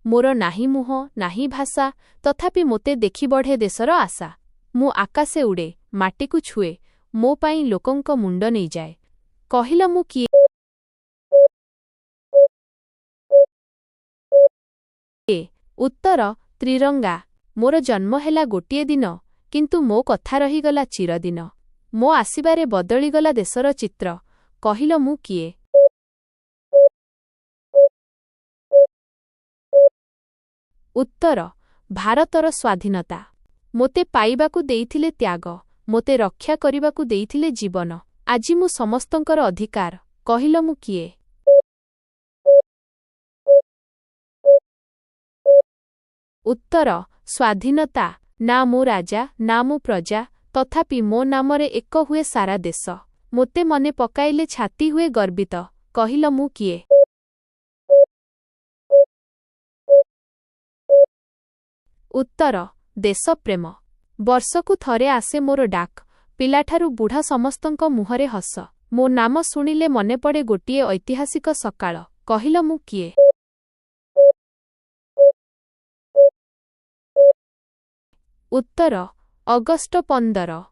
मोर नाही मुह नाही भाषा तथापि मोते देखि बढ़े देशर आशा। मु आकाशे उड़े माटीकु छुए मो पाई लोकंक मुंड नहीं जाए। कहिल मु किए? उत्तर त्रिरंगा। मोर जन्म हेला गोटिए दिन किंतु मो कथा रहीगला चिरदिन। मो आसिबारे बदलीगला देशर चित्र। कहिल मु किए? उत्तर भारतर स्वाधीनता। मोते पाइबाकु देइथिले त्याग मोते रक्षा करिबाकु देइथिले जीवन। आजि मु समस्तंकर अधिकार। कहिल मु किए? उत्तर स्वाधीनता। ना मु राजा ना मु प्रजा तथापि मो नामरे एक हुए सारा देश। मोते मने पकाइले छाती हुए गर्वित। कहिल मु किए? उत्तर देश प्रेम। वर्षकु थरे आसे मोर डाक पिलाठारु बुढ़ा समस्तंक मुहरे हस। मो नाम शुणिले मने पड़े गोटिए ऐतिहासिक सकाळ। कहिल मु किए? उत्तर अगस्ट 15।